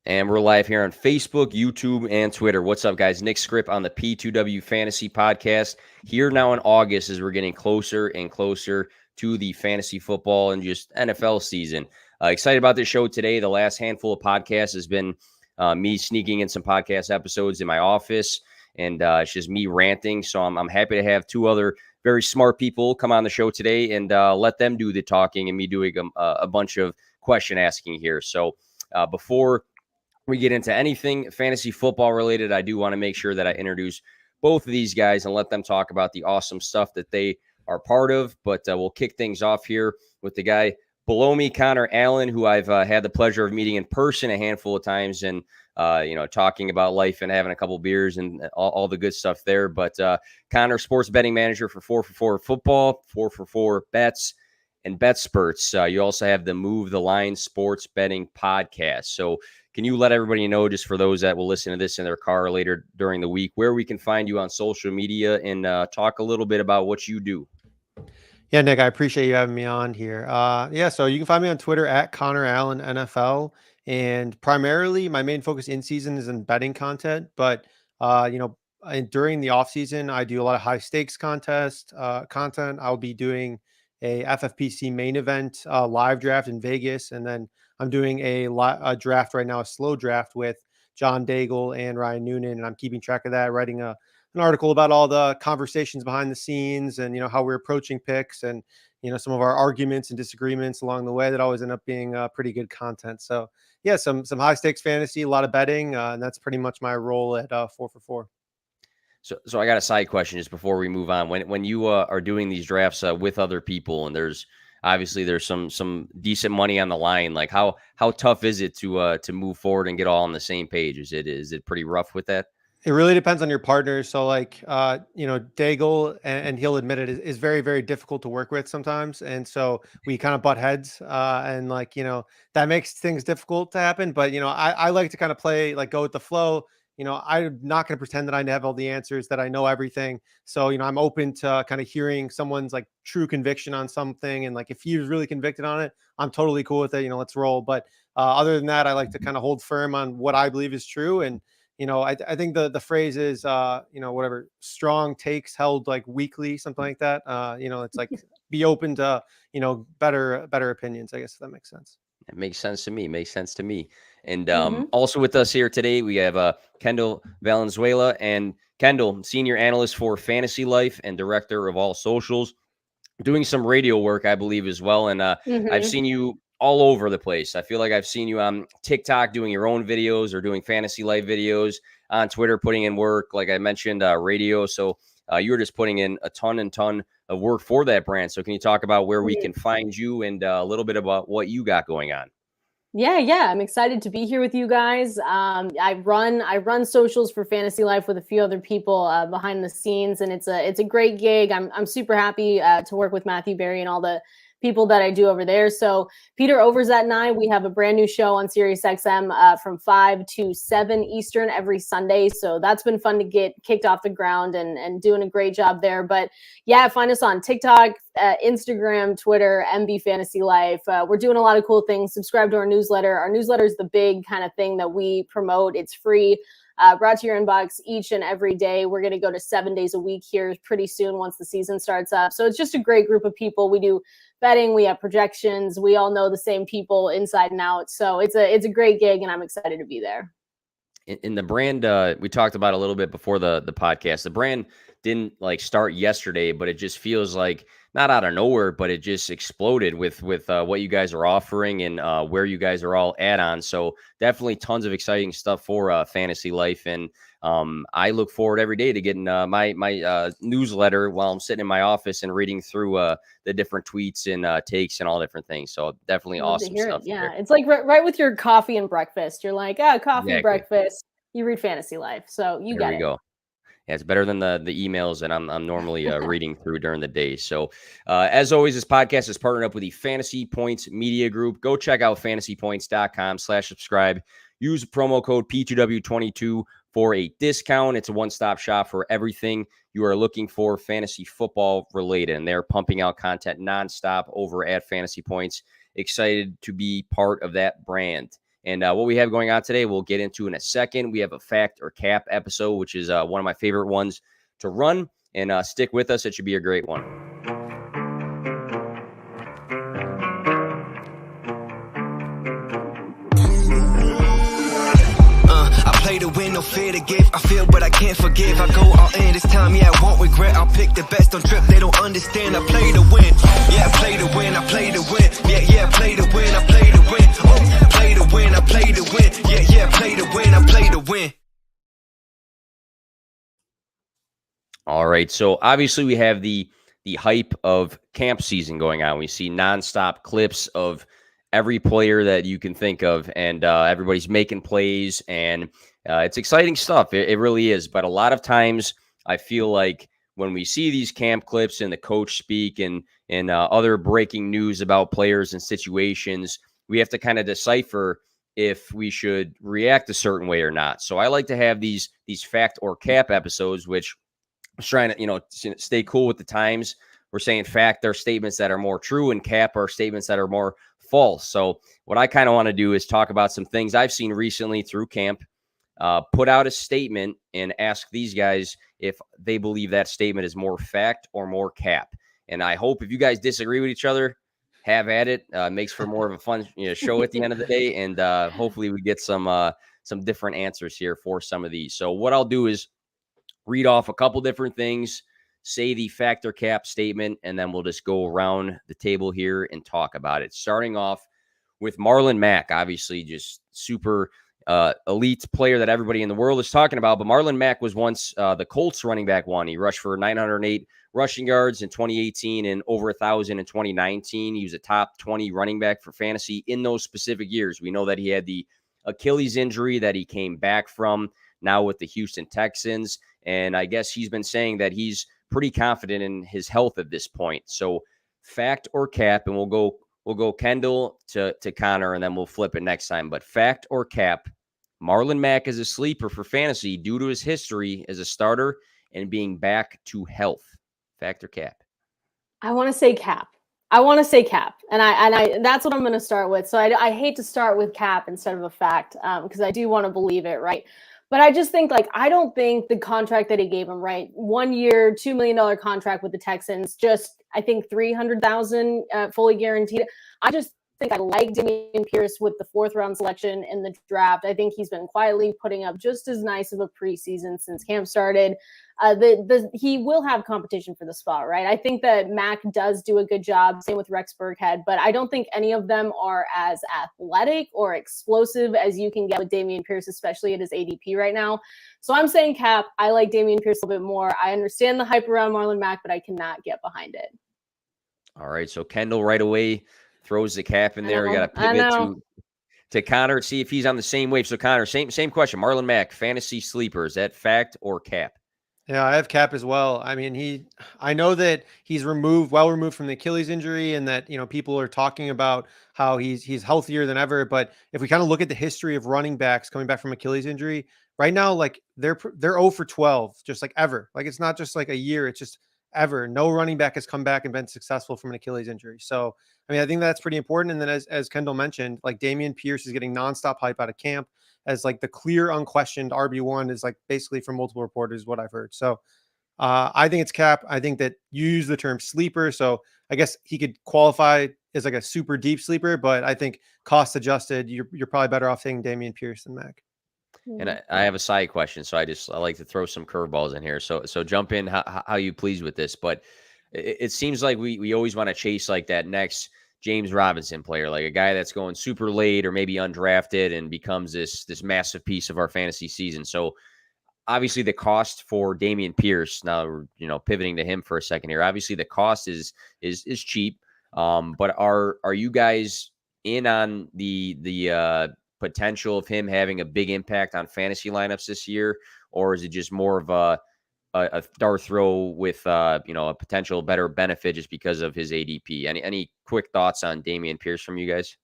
And we're live here on Facebook, YouTube, and Twitter. What's up, guys? Nick Scripp on the P2W Fantasy podcast. Here now in August as we're getting closer and closer to the fantasy football and just NFL season. Excited about this show today. The last handful of podcasts has been me sneaking in some podcast episodes in my office, and it's just me ranting. So I'm happy to have two other very smart people come on the show today and let them do the talking and me doing a bunch of question asking here. So before we get into anything fantasy football related, I do want to make sure that I introduce both of these guys and let them talk about the awesome stuff that they are part of. But we'll kick things off here with the guy below me, Connor Allen, who I've had the pleasure of meeting in person a handful of times and, talking about life and having a couple beers and all the good stuff there. But Connor, sports betting manager for 4for4 Football, 4for4 Bets, and Bet Spurts. You also have the Move the Line Sports Betting Podcast. So can you let everybody know, just for those that will listen to this in their car later during the week, where we can find you on social media and talk a little bit about what you do? Yeah, Nick, I appreciate you having me on here. So you can find me on Twitter at Connor Allen NFL. And primarily my main focus in season is in betting content. But, during the off season, I do a lot of high stakes content. I'll be doing a FFPC main event live draft in Vegas. And then I'm doing a draft right now, a slow draft with John Daigle and Ryan Noonan. And I'm keeping track of that, writing an article about all the conversations behind the scenes and, how we're approaching picks and, some of our arguments and disagreements along the way that always end up being pretty good content. So yeah, some high stakes fantasy, a lot of betting. And that's pretty much my role at 4for4. So I got a side question just before we move on. When you are doing these drafts with other people, and there's some decent money on the line, like how tough is it to move forward and get all on the same page? Is it pretty rough with that? It really depends on your partner. So Daigle, and he'll admit it, is very, very difficult to work with sometimes. And so we kind of butt heads and that makes things difficult to happen. But, I like to kind of play, go with the flow. I'm not going to pretend that I have all the answers, that I know everything. So, I'm open to kind of hearing someone's true conviction on something. And if he's really convicted on it, I'm totally cool with it. Let's roll. But other than that, I like to kind of hold firm on what I believe is true. And, I think the phrase is, whatever, strong takes held weekly, something like that. It's be open to, better opinions, I guess, if that makes sense. It makes sense to me. And also with us here today, we have Kendall Valenzuela. And Kendall, senior analyst for Fantasy Life and director of all socials, doing some radio work, I believe, as well. And I've seen you all over the place. I feel like I've seen you on TikTok doing your own videos or doing Fantasy Life videos, on Twitter putting in work, like I mentioned, radio. So you were just putting in a ton of work for that brand. So can you talk about where we can find you and a little bit about what you got going on? Yeah. I'm excited to be here with you guys. I run socials for Fantasy Life with a few other people behind the scenes, and it's a great gig. I'm super happy to work with Matthew Berry and all the people that I do over there. So Peter, overs at 9, we have a brand new show on SiriusXM from 5 to 7 Eastern every Sunday. So that's been fun to get kicked off the ground and doing a great job there. But yeah, find us on TikTok, Instagram, Twitter, MB Fantasy Life. We're doing a lot of cool things. Subscribe to our newsletter. Our newsletter is the big kind of thing that we promote. It's free. Brought to your inbox each and every day. We're going to go to 7 days a week here pretty soon once the season starts up. So it's just a great group of people. We do betting, we have projections. We all know the same people inside and out. So it's a great gig, and I'm excited to be there. In the brand, we talked about a little bit before the podcast. The brand didn't start yesterday, but it just feels like not out of nowhere, but it just exploded with what you guys are offering and where you guys are all at on. So definitely tons of exciting stuff for Fantasy Life. And I look forward every day to getting my newsletter while I'm sitting in my office and reading through the different tweets and takes and all different things. So definitely awesome stuff. Yeah, it's like right with your coffee and breakfast. You're like, coffee, exactly. Breakfast. You read Fantasy Life, so you there get it. Go. Yeah, it's better than the emails that I'm normally reading through during the day. So as always, this podcast is partnered up with the Fantasy Points Media Group. Go check out fantasypoints.com/subscribe. Use promo code P2W22 for a discount. It's a one-stop shop for everything you are looking for fantasy football related. And they're pumping out content nonstop over at Fantasy Points. Excited to be part of that brand. And what we have going on today, we'll get into in a second. We have a fact or cap episode, which is one of my favorite ones to run. And stick with us. It should be a great one. Play to win, no fear to give. I feel but I can't forgive. I go all in this time, yeah, I won't regret. I'll pick the best on trip, they don't understand. I play to win, yeah, I play to win, I play to win. Yeah, I play to win, I play to win. Oh, play to win, I play to win. Yeah, I play to win, I play to win. All right, so obviously we have the hype of camp season going on. We see nonstop clips of every player that you can think of, and everybody's making plays, and it's exciting stuff. It really is. But a lot of times I feel like when we see these camp clips and the coach speak and other breaking news about players and situations, we have to kind of decipher if we should react a certain way or not. So I like to have these fact or cap episodes, which I'm trying to, stay cool with the times. We're saying fact are statements that are more true, and cap are statements that are more false. So what I kind of want to do is talk about some things I've seen recently through camp, put out a statement and ask these guys if they believe that statement is more fact or more cap. And I hope if you guys disagree with each other, have at it. Makes for more of a fun show at the end of the day. And hopefully we get some different answers here for some of these. So what I'll do is read off a couple different things, say the fact or cap statement, and then we'll just go around the table here and talk about it. Starting off with Marlon Mack, obviously just super elite player that everybody in the world is talking about. But Marlon Mack was once the Colts running back one. He rushed for 908 rushing yards in 2018 and over 1,000 in 2019. He was a top 20 running back for fantasy in those specific years. We know that he had the Achilles injury that he came back from now with the Houston Texans. And I guess he's been saying that he's pretty confident in his health at this point. So fact or cap, and we'll go Kendall to Connor, and then we'll flip it next time. But fact or cap, Marlon Mack is a sleeper for fantasy due to his history as a starter and being back to health. Fact or cap? I want to say cap. And I that's what I'm going to start with. So I hate to start with cap instead of a fact, because I do want to believe it, right? But I just think, I don't think the contract that he gave him, right? 1 year, $2 million contract with the Texans, just, I think, $300,000 fully guaranteed. I just think I like Damian Pierce with the 4th round selection in the draft. I think he's been quietly putting up just as nice of a preseason since camp started. He will have competition for the spot, right? I think that Mack does do a good job, same with Rex Burkhead, but I don't think any of them are as athletic or explosive as you can get with Damian Pierce, especially at his ADP right now. So I'm saying cap. I like Damian Pierce a little bit more. I understand the hype around Marlon Mack, but I cannot get behind it. All right, so Kendall right away throws the cap in there. We got to pivot to Connor, see if he's on the same wave. So Connor, same question. Marlon Mack, fantasy sleeper, is that fact or cap? Yeah, I have cap as well. I mean, I know that he's well removed from the Achilles injury, and that, people are talking about how he's healthier than ever. But if we kind of look at the history of running backs coming back from Achilles injury right now, they're 0 for 12, just ever. It's not just a year. It's just ever. No running back has come back and been successful from an Achilles injury. So, I mean, I think that's pretty important. And then as Kendall mentioned, Damian Pierce is getting nonstop hype out of camp as the clear, unquestioned RB1 is basically from multiple reporters, what I've heard. So I think it's cap. I think that you use the term sleeper. So I guess he could qualify as a super deep sleeper, but I think cost adjusted, you're probably better off taking Damian Pierce than Mack. And I have a side question, so I like to throw some curveballs in here. So jump in how you please with this, but it seems like we always want to chase that next James Robinson player, a guy that's going super late or maybe undrafted and becomes this massive piece of our fantasy season. So obviously the cost for Damian Pierce, now we're pivoting to him for a second here. Obviously the cost is cheap, but are you guys in on the potential of him having a big impact on fantasy lineups this year, or is it just more of a dart throw with a potential better benefit just because of his ADP? Any quick thoughts on Damian Pierce from you guys?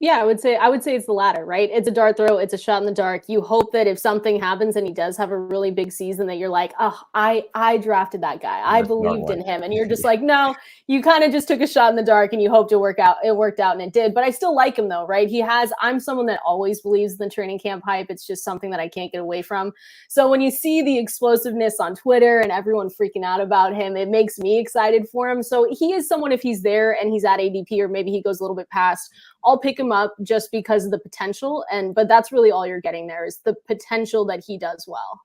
Yeah, I would say it's the latter, right? It's a dart throw, it's a shot in the dark. You hope that if something happens and he does have a really big season, that you're like, oh, I drafted that guy. I believed in him. And you're just like, no, you kind of just took a shot in the dark and you hoped it worked out. It worked out and it did. But I still like him though, right? I'm someone that always believes in the training camp hype. It's just something that I can't get away from. So when you see the explosiveness on Twitter and everyone freaking out about him, it makes me excited for him. So he is someone, if he's there and he's at ADP, or maybe he goes a little bit past, I'll pick him up just because of the potential. But that's really all you're getting there is the potential that he does well.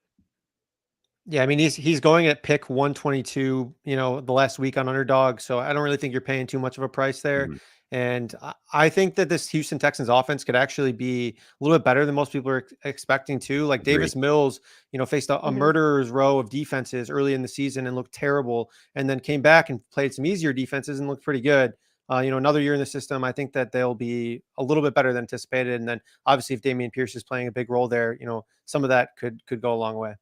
Yeah, I mean, he's going at pick 122, the last week on Underdog. So I don't really think you're paying too much of a price there. Mm-hmm. And I think that this Houston Texans offense could actually be a little bit better than most people are expecting too. Like Davis Mills, faced a murderer's row of defenses early in the season and looked terrible, and then came back and played some easier defenses and looked pretty good. Another year in the system, I think that they'll be a little bit better than anticipated. And then obviously if Damian Pierce is playing a big role there, some of that could go a long way.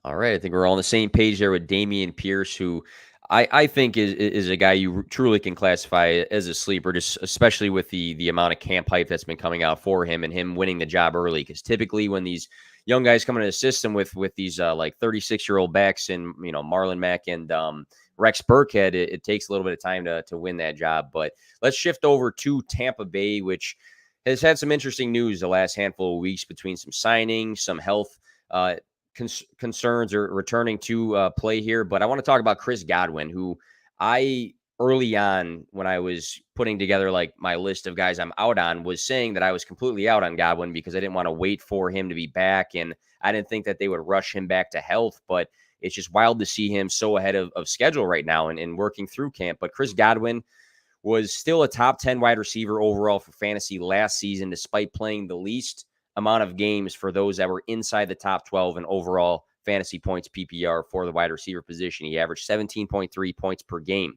All right. I think we're all on the same page there with Damian Pierce, who I think is a guy you truly can classify as a sleeper, just especially with the amount of camp hype that's been coming out for him and him winning the job early. Because typically when these young guys come into the system with these like 36-year-old backs and, Marlon Mack and Rex Burkhead, it takes a little bit of time to win that job. But let's shift over to Tampa Bay, which has had some interesting news the last handful of weeks between some signings, some health concerns or returning to play here. But I want to talk about Chris Godwin, who early on when I was putting together like my list of guys I'm out on, was saying that I was completely out on Godwin because I didn't want to wait for him to be back. And I didn't think that they would rush him back to health, but it's just wild to see him so ahead of schedule right now and working through camp. But Chris Godwin was still a top 10 wide receiver overall for fantasy last season, despite playing the least amount of games for those that were inside the top 12 in overall fantasy points PPR for the wide receiver position. He averaged 17.3 points per game.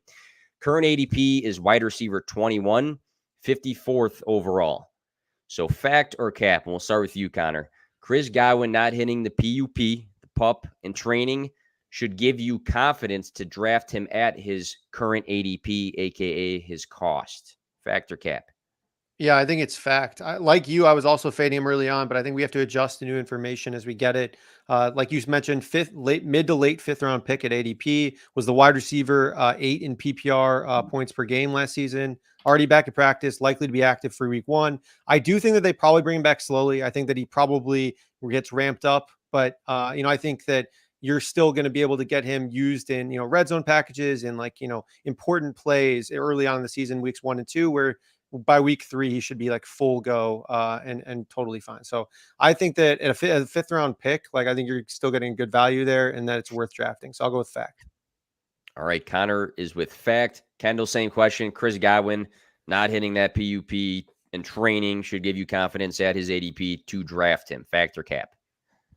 Current ADP is wide receiver 21, 54th overall. So fact or cap, and we'll start with you, Connor. Chris Godwin not hitting the PUP, the PUP, in training should give you confidence to draft him at his current ADP, aka his cost. Fact or cap? Yeah, I think it's fact. Like you, I was also fading him early on, but I think we have to adjust to new information as we get it. Like you mentioned, mid to late fifth round pick at ADP, was the wide receiver 8 in PPR points per game last season. Already back at practice, likely to be active for week 1. I do think that they probably bring him back slowly. I think that he probably gets ramped up, but I think that you're still going to be able to get him used in, red zone packages and important plays early on in the season, weeks 1 and 2, where by week 3, he should be like full go and totally fine. So I think that at a fifth round pick, I think you're still getting good value there and that it's worth drafting. So I'll go with fact. All right. Connor is with fact. Kendall, same question. Chris Godwin not hitting that PUP in training should give you confidence at his ADP to draft him. Fact or cap?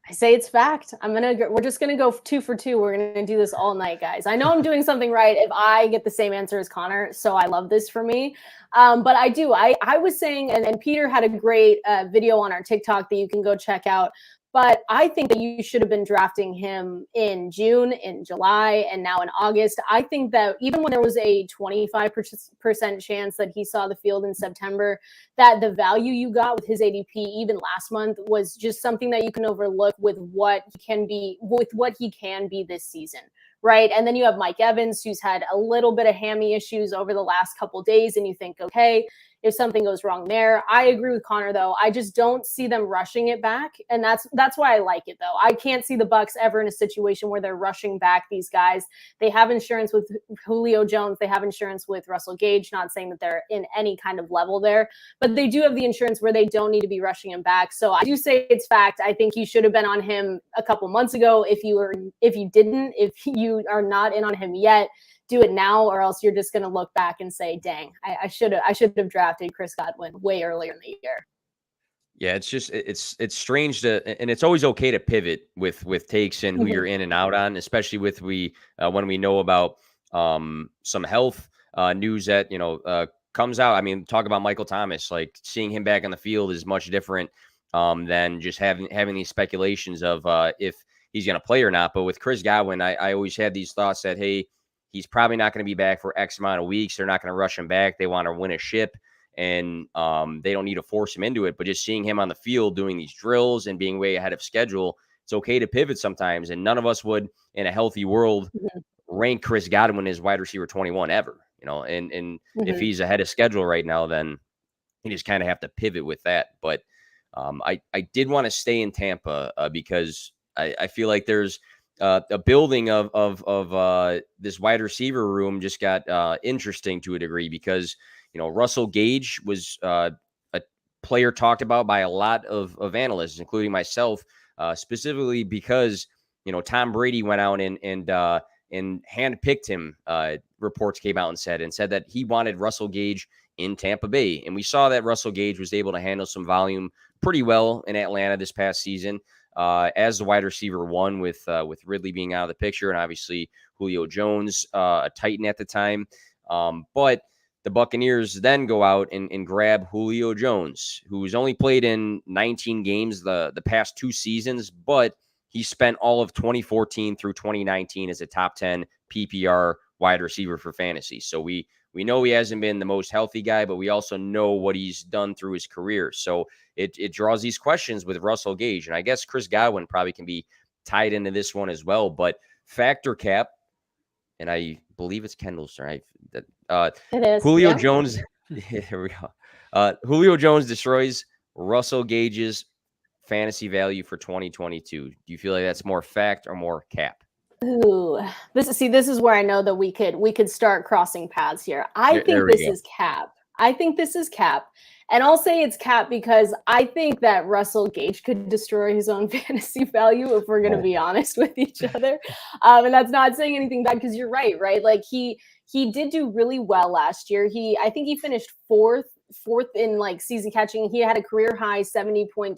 I say it's fact. We're just going to go 2 for 2. We're going to do this all night, guys. I know I'm doing something right if I get the same answer as Connor. So I love this for me. But I do. I was saying, and Peter had a great video on our TikTok that you can go check out. But I think that you should have been drafting him in June, in July, and now in August. I think that even when there was a 25% chance that he saw the field in September, that the value you got with his ADP even last month was just something that you can overlook with what he can be this season. Right. And then you have Mike Evans, who's had a little bit of hammy issues over the last couple of days. And you think, okay, if something goes wrong there. I agree with Connor, though. I just don't see them rushing it back. And that's why I like it, though. I can't see the Bucs ever in a situation where they're rushing back these guys. They have insurance with Julio Jones. They have insurance with Russell Gage, not saying that they're in any kind of level there. But they do have the insurance where they don't need to be rushing him back. So I do say it's fact. I think you should have been on him a couple months ago. If you are not in on him yet, do it now, or else you're just going to look back and say, dang, I should have drafted Chris Godwin way earlier in the year. Yeah, it's just it's strange and it's always okay to pivot with takes and who you're in and out on, especially with when we know about some health news that comes out. I mean, talk about Michael Thomas, like seeing him back on the field is much different than just having these speculations of if he's going to play or not. But with Chris Godwin, I always had these thoughts that, hey, he's probably not going to be back for X amount of weeks. They're not going to rush him back. They want to win a ship. and they don't need to force him into it. But just seeing him on the field doing these drills and being way ahead of schedule, it's okay to pivot sometimes. And none of us would, in a healthy world, rank Chris Godwin as wide receiver 21 ever. And if he's ahead of schedule right now, then you just kind of have to pivot with that. But I did want to stay in Tampa because I feel like there's a building of this wide receiver room just got interesting to a degree because, Russell Gage was a player talked about by a lot of analysts, including myself, specifically because, Tom Brady went out and handpicked him. Reports came out and said that he wanted Russell Gage in Tampa Bay. And we saw that Russell Gage was able to handle some volume pretty well in Atlanta this past season as the wide receiver one with Ridley being out of the picture and obviously Julio Jones, a Titan at the time. But the Buccaneers then go out and grab Julio Jones, who's only played in 19 games the past 2 seasons, but he spent all of 2014 through 2019 as a top 10 PPR wide receiver for fantasy. So we know he hasn't been the most healthy guy, but we also know what he's done through his career. So it draws these questions with Russell Gage. And I guess Chris Godwin probably can be tied into this one as well. But factor cap, and I believe it's Kendall's turn. It is. Julio Jones. Here we go. Julio Jones destroys Russell Gage's fantasy value for 2022. Do you feel like that's more fact or more cap? Ooh, this is where I know that we could start crossing paths here. I think this is cap. I think this is cap. And I'll say it's cap because I think that Russell Gage could destroy his own fantasy value if we're going to be honest with each other. And that's not saying anything bad because you're right? Like he did do really well last year. I think he finished fourth in like season catching. He had a career high 70.2%,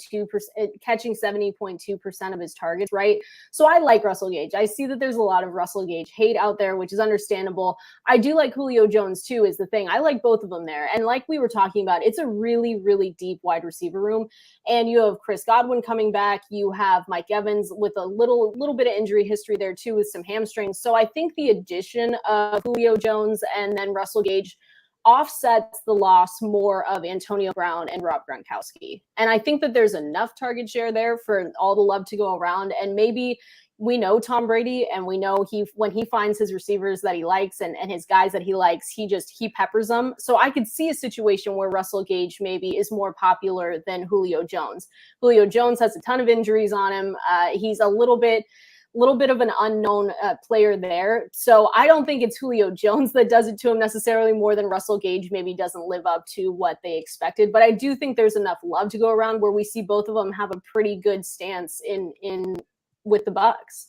catching 70.2% of his targets, right? So I like Russell Gage. I see that there's a lot of Russell Gage hate out there, which is understandable. I do like Julio Jones too, is the thing. I like both of them there. And like we were talking about, it's a really, really deep wide receiver room. And you have Chris Godwin coming back. You have Mike Evans with a little bit of injury history there too, with some hamstrings. So I think the addition of Julio Jones and then Russell Gage offsets the loss more of Antonio Brown and Rob Gronkowski. And I think that there's enough target share there for all the love to go around. And maybe we know Tom Brady and we know when he finds his receivers that he likes and his guys that he likes, he peppers them. So I could see a situation where Russell Gage maybe is more popular than Julio Jones. Julio Jones has a ton of injuries on him. He's a little bit of an unknown player there. So I don't think it's Julio Jones that does it to him necessarily more than Russell Gage maybe doesn't live up to what they expected. But I do think there's enough love to go around where we see both of them have a pretty good stance in with the Bucs.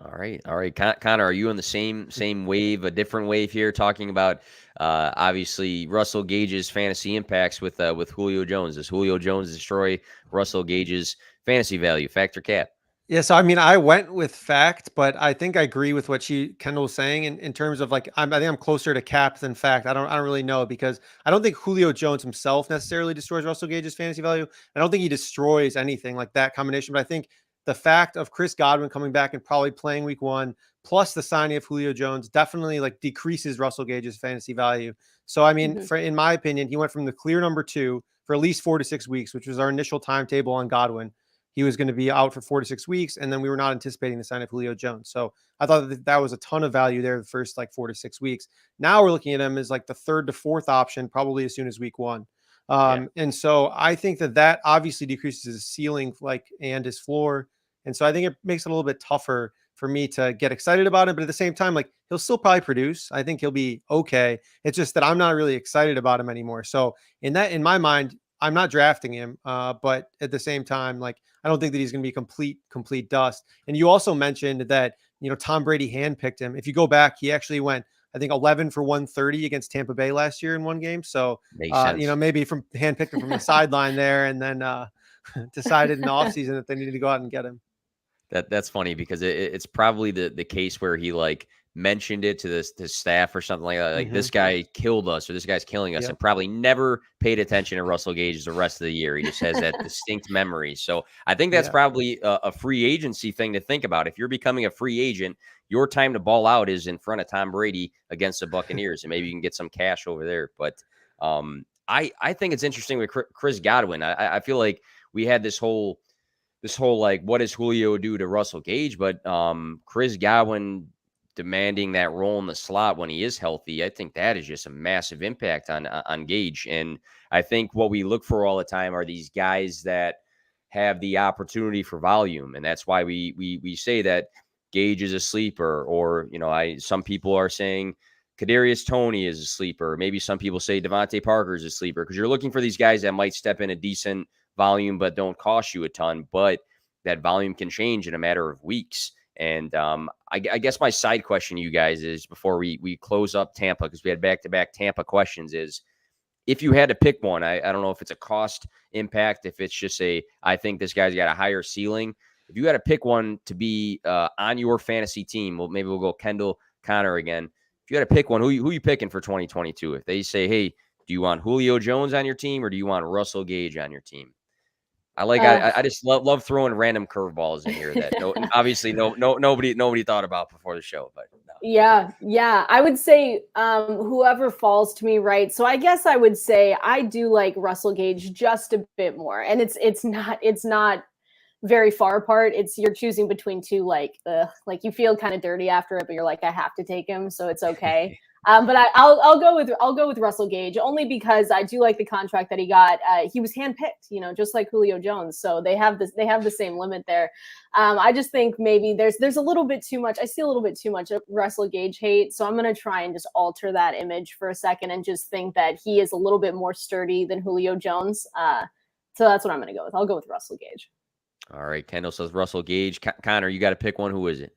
All right. Connor, are you on the same wave, a different wave here, talking about obviously Russell Gage's fantasy impacts with Julio Jones? Does Julio Jones destroy Russell Gage's fantasy value, factor cap? Yeah, so I mean, I went with fact, but I think I agree with what Kendall was saying in terms of like I think I'm closer to cap than fact. I don't really know because I don't think Julio Jones himself necessarily destroys Russell Gage's fantasy value. I don't think he destroys anything like that combination, but I think the fact of Chris Godwin coming back and probably playing week 1, plus the signing of Julio Jones, definitely like decreases Russell Gage's fantasy value. So I mean, in my opinion, he went from the clear number 2 for at least 4 to 6 weeks, which was our initial timetable on Godwin. He was going to be out for 4 to 6 weeks, and then we were not anticipating the sign of Julio Jones. So I thought that was a ton of value there the first like 4 to 6 weeks. Now we're looking at him as like the 3rd to 4th option, probably as soon as week 1. And so I think that obviously decreases his ceiling and his floor. And so I think it makes it a little bit tougher for me to get excited about him. But at the same time, like he'll still probably produce. I think he'll be okay. It's just that I'm not really excited about him anymore. So in my mind, I'm not drafting him, but at the same time, like I don't think that he's going to be complete dust. And you also mentioned that Tom Brady handpicked him. If you go back, he actually went, I think, 11 for 130 against Tampa Bay last year in one game. So maybe from handpicked him from the sideline there, and then decided in the offseason that they needed to go out and get him. That's funny because it's probably the case where he like mentioned it to the staff or something like that. Like this guy killed us or this guy's killing us, and probably never paid attention to Russell Gage the rest of the year. He just has that distinct memory. So I think that's probably a free agency thing to think about. If you're becoming a free agent, your time to ball out is in front of Tom Brady against the Buccaneers, and maybe you can get some cash over there. But I think it's interesting with Chris Godwin. I feel like we had this whole like, what does Julio do to Russell Gage? But Chris Godwin demanding that role in the slot when he is healthy, I think that is just a massive impact on Gage. And I think what we look for all the time are these guys that have the opportunity for volume, and that's why we say that Gage is a sleeper, or some people are saying Kadarius Toney is a sleeper. Maybe some people say Devontae Parker is a sleeper, because you're looking for these guys that might step in a decent volume but don't cost you a ton, but that volume can change in a matter of weeks. And I guess my side question to you guys is, before we close up Tampa, because we had back-to-back Tampa questions, is if you had to pick one, I don't know if it's a cost impact, if it's just I think this guy's got a higher ceiling. If you had to pick one to be on your fantasy team, well, maybe we'll go Kendall, Connor again. If you had to pick one, who you picking for 2022? If they say, hey, do you want Julio Jones on your team, or do you want Russell Gage on your team? I just love throwing random curveballs in here that obviously nobody thought about before the show, but no. Yeah. I would say whoever falls to me, right? So I guess I would say I do like Russell Gage just a bit more, and it's not very far apart. You're choosing between two, like you feel kind of dirty after it, but you're like, I have to take him, so it's okay. But I'll go with Russell Gage, only because I do like the contract that he got. He was handpicked, just like Julio Jones. So they have the same limit there. I just think maybe there's a little bit too much. I see a little bit too much of Russell Gage hate. So I'm going to try and just alter that image for a second and just think that he is a little bit more sturdy than Julio Jones. So that's what I'm going to go with. I'll go with Russell Gage. All right. Kendall says Russell Gage. Connor, you got to pick one. Who is it?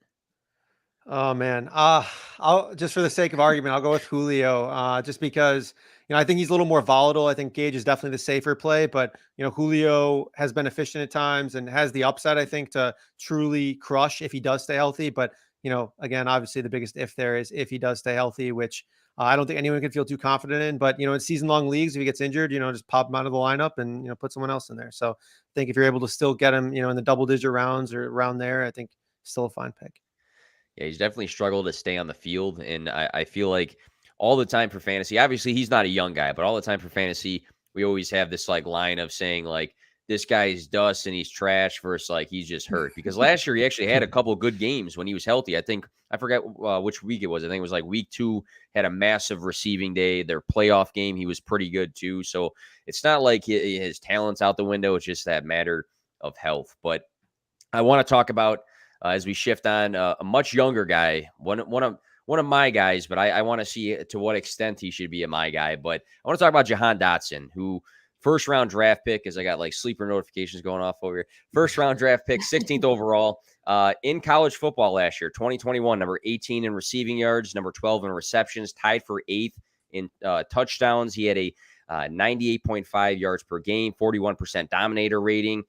Oh man. I'll just, for the sake of argument, I'll go with Julio, just because, I think he's a little more volatile. I think Gage is definitely the safer play, but Julio has been efficient at times and has the upside, I think, to truly crush if he does stay healthy. But, again, obviously the biggest if there is if he does stay healthy, which I don't think anyone can feel too confident in. But, in season-long leagues, if he gets injured, just pop him out of the lineup and, put someone else in there. So I think if you're able to still get him, in the double-digit rounds or around there, I think still a fine pick. Yeah, he's definitely struggled to stay on the field. And I feel like all the time for fantasy, obviously he's not a young guy, but all the time for fantasy, we always have this like line of saying like, this guy's dust and he's trash versus like he's just hurt. Because last year he actually had a couple good games when he was healthy. I forget which week it was. I think it was like week 2, had a massive receiving day. Their playoff game, he was pretty good too. So it's not like his talent's out the window. It's just that matter of health. But I want to talk about, as we shift on, a much younger guy, one of my guys, but I want to see to what extent he should be my guy. But I want to talk about Jahan Dotson, who first round draft pick, as I got like sleeper notifications going off over here. First round draft pick, 16th overall in college football last year, 2021, number 18 in receiving yards, number 12 in receptions, tied for 8th in touchdowns. He had a 98.5 yards per game, 41% dominator rating.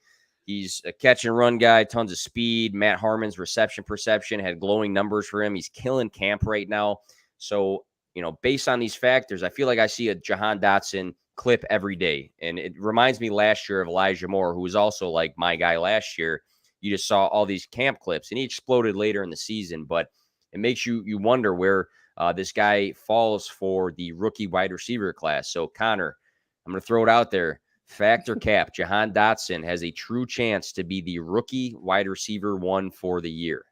He's a catch and run guy, tons of speed. Matt Harmon's reception perception had glowing numbers for him. He's killing camp right now. So, based on these factors, I feel like I see a Jahan Dotson clip every day. And it reminds me last year of Elijah Moore, who was also like my guy last year. You just saw all these camp clips, and he exploded later in the season. But it makes you wonder where this guy falls for the rookie wide receiver class. So, Connor, I'm going to throw it out there. Fact or cap, Jahan Dotson has a true chance to be the rookie wide receiver 1 for the year.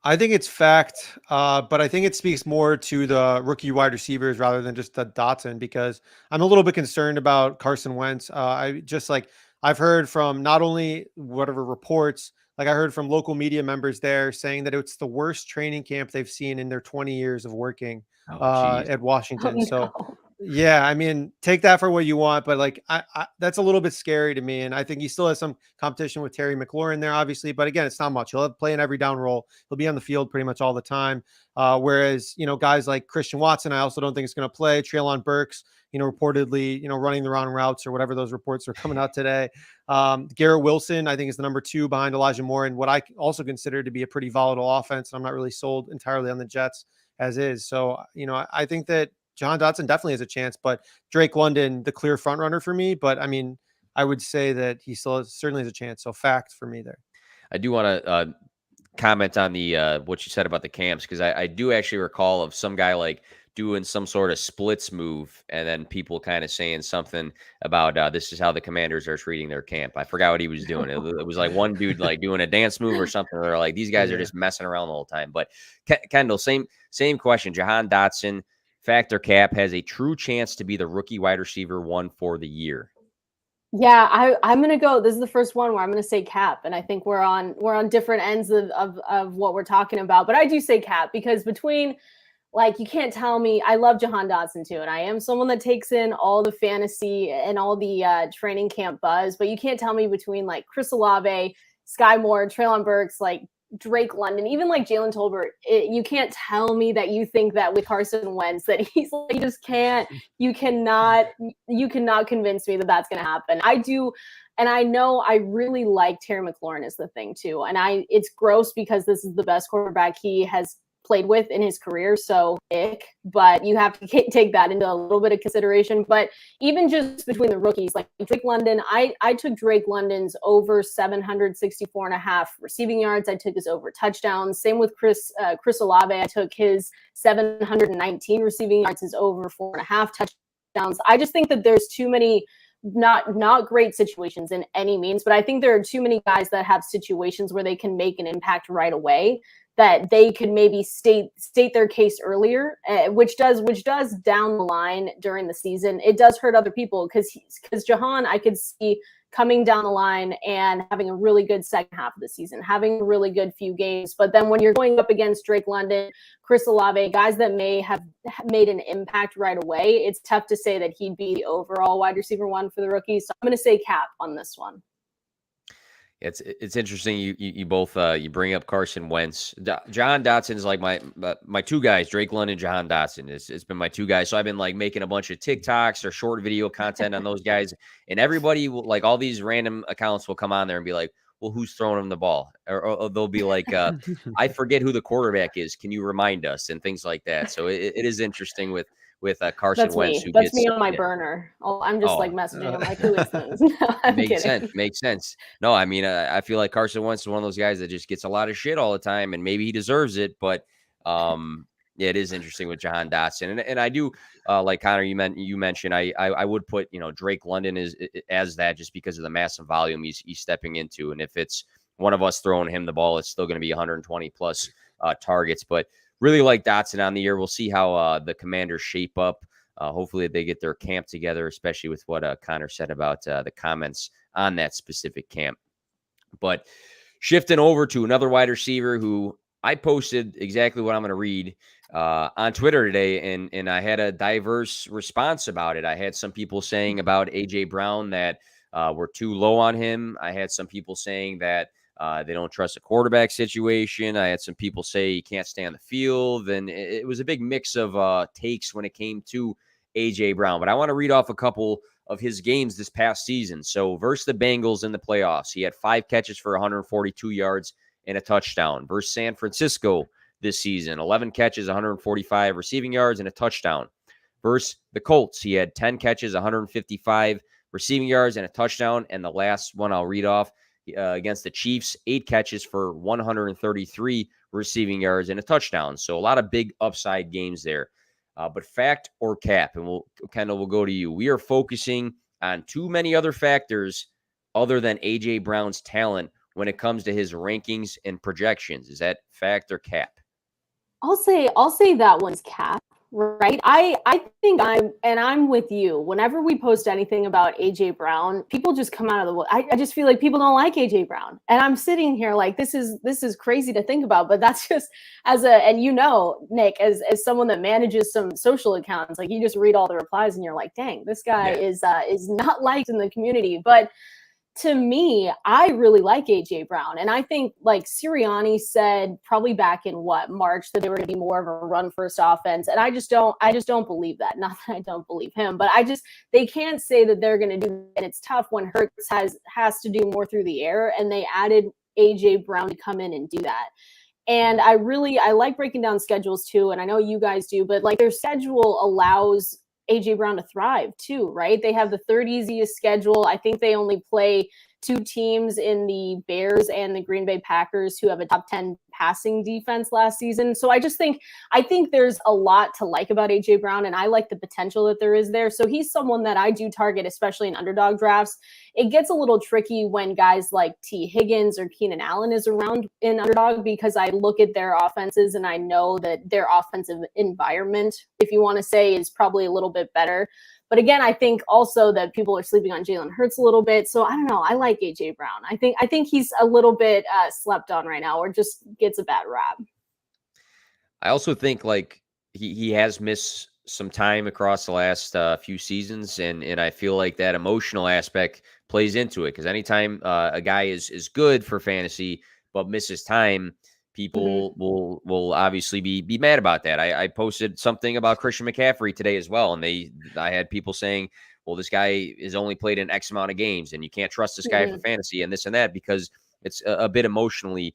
I think it's fact, but I think it speaks more to the rookie wide receivers rather than just the Dotson, because I'm a little bit concerned about Carson Wentz. I've heard from not only whatever reports, like I heard from local media members there saying that it's the worst training camp they've seen in their 20 years of working at Washington. Oh, no. So yeah, I mean, take that for what you want, but like, I that's a little bit scary to me. And I think he still has some competition with Terry McLaurin there, obviously, but again, it's not much. He'll play in every down role. He'll be on the field pretty much all the time. Whereas, guys like Christian Watson, I also don't think is going to play. Treylon Burks, reportedly, running the wrong routes or whatever those reports are coming out today. Garrett Wilson, I think, is the number 2 behind Elijah Moore, and what I also consider to be a pretty volatile offense. I'm not really sold entirely on the Jets as is. So, I think that Jahan Dotson definitely has a chance, but Drake London, the clear front runner for me. But I mean, I would say that he certainly has a chance. So fact for me there. I do want to comment on the what you said about the camps, because I do actually recall of some guy like doing some sort of splits move, and then people kind of saying something about this is how the Commanders are treating their camp. I forgot what he was doing. It was like one dude like doing a dance move or something. They're like, these guys are just messing around the whole time. But Kendall, same question. Jahan Dotson, factor cap, has a true chance to be the rookie wide receiver 1 for the year. Yeah, I'm gonna go. This is the first one where I'm gonna say cap, and I think we're on different ends of what we're talking about. But I do say cap because between, like, you can't tell me. I love Jahan Dotson too, and I am someone that takes in all the fantasy and all the training camp buzz. But you can't tell me between like Chris Olave, Sky Moore, Treylon Burks, like Drake London, even like Jalen Tolbert, you can't tell me that you think that with Carson Wentz that he's like, you just can't, you cannot convince me that that's going to happen. I do. And I know I really like Terry McLaurin is the thing too. And it's gross because this is the best quarterback he has played with in his career. So but you have to take that into a little bit of consideration. But even just between the rookies, like Drake London, I took Drake London's over 764.5 receiving yards. I took his over touchdowns. Same with Chris Olave. I took his 719 receiving yards, his over 4.5 touchdowns. I just think that there's too many not great situations in any means, but I think there are too many guys that have situations where they can make an impact right away, that they could maybe state their case earlier, which does down the line during the season. It does hurt other people because Jahan, I could see coming down the line and having a really good second half of the season, having a really good few games. But then when you're going up against Drake London, Chris Olave, guys that may have made an impact right away, it's tough to say that he'd be the overall wide receiver 1 for the rookie. So I'm going to say cap on this one. It's interesting. You both you bring up Carson Wentz. Jahan Dotson is like my two guys, Drake London, Jahan Dotson. It's been my two guys. So I've been like making a bunch of TikToks or short video content on those guys, and everybody will, like, all these random accounts will come on there and be like, well, who's throwing him the ball? Or they'll be like, I forget who the quarterback is. Can you remind us? And things like that. So it is interesting with Carson Wentz. That's me on my burner. I'm just like messaging. I'm like, who is this? No, Makes sense. No, I mean, I feel like Carson Wentz is one of those guys that just gets a lot of shit all the time, and maybe he deserves it. But yeah, it is interesting with Jahan Dotson, and I do like Connor. You mentioned I would put Drake London as that just because of the massive volume he's stepping into, and if it's one of us throwing him the ball, it's still going to be 120 plus targets, but. Really like Dotson on the year. We'll see how the Commanders shape up. Hopefully they get their camp together, especially with what Connor said about the comments on that specific camp. But shifting over to another wide receiver who I posted exactly what I'm going to read on Twitter today, and I had a diverse response about it. I had some people saying about A.J. Brown that we're too low on him. I had some people saying that they don't trust a quarterback situation. I had some people say he can't stay on the field, and it was a big mix of takes when it came to A.J. Brown. But I want to read off a couple of his games this past season. So versus the Bengals in the playoffs, he had 5 catches for 142 yards and a touchdown. Versus San Francisco this season, 11 catches, 145 receiving yards and a touchdown. Versus the Colts, he had 10 catches, 155 receiving yards and a touchdown. And the last one I'll read off, against the Chiefs, 8 catches for 133 receiving yards and a touchdown. So a lot of big upside games there. But fact or cap, and Kendall, we'll go to you. We are focusing on too many other factors other than A.J. Brown's talent when it comes to his rankings and projections. Is that fact or cap? I'll say that one's cap. Right. I think I'm with you. Whenever we post anything about A.J. Brown, people just come out of the wood. I just feel like people don't like A.J. Brown. And I'm sitting here like, this is crazy to think about, but that's just and Nick, as someone that manages some social accounts, like you just read all the replies and you're like, dang, this guy is not liked in the community. But to me, I really like A.J. Brown. And I think, like Sirianni said probably back in March, that they were going to be more of a run first offense. And I just don't believe that. Not that I don't believe him, but they can't say that they're going to do that. And it's tough when Hurts has to do more through the air, and they added A.J. Brown to come in and do that. And I like breaking down schedules too. And I know you guys do, but like their schedule allows A.J. Brown to thrive too, right? They have the third easiest schedule. I think they only play two teams in the Bears and the Green Bay Packers who have a top 10 passing defense last season. So I think there's a lot to like about AJ Brown, and I like the potential that there is there. So he's someone that I do target, especially in underdog drafts. It gets a little tricky when guys like T. Higgins or Keenan Allen is around in underdog, because I look at their offenses and I know that their offensive environment, if you want to say, is probably a little bit better. But again, I think also that people are sleeping on Jalen Hurts a little bit. So I don't know. I like AJ Brown. I think he's a little bit slept on right now, or just gets a bad rap. I also think like he has missed some time across the last few seasons, and I feel like that emotional aspect plays into it, because anytime a guy is good for fantasy but misses time, people will obviously be mad about that. I posted something about Christian McCaffrey today as well, and I had people saying, well, this guy is only played in X amount of games, and you can't trust this guy for fantasy and this and that, because it's a bit emotionally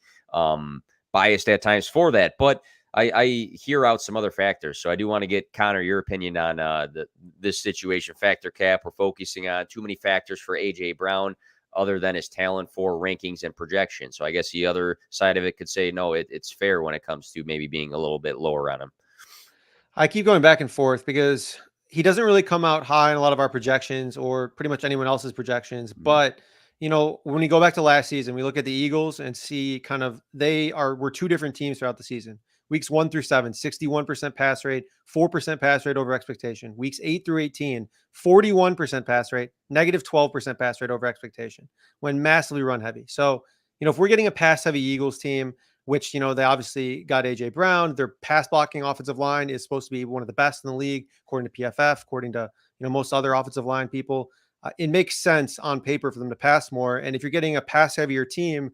biased at times for that. But I hear out some other factors. So I do want to get, Connor, your opinion on this situation. Factor cap, we're focusing on too many factors for AJ Brown other than his talent for rankings and projections. So I guess the other side of it could say, no, it's fair when it comes to maybe being a little bit lower on him. I keep going back and forth because he doesn't really come out high in a lot of our projections, or pretty much anyone else's projections. But, you know, when we go back to last season, we look at the Eagles and see kind of we're two different teams throughout the season. Weeks 1 through 7, 61% pass rate, 4% pass rate over expectation. Weeks 8 through 18, 41% pass rate, negative 12% pass rate over expectation, when massively run heavy. So, you know, if we're getting a pass heavy Eagles team, which, you know, they obviously got AJ Brown, their pass blocking offensive line is supposed to be one of the best in the league, according to PFF, according to, you know, most other offensive line people. It makes sense on paper for them to pass more. And if you're getting a pass heavier team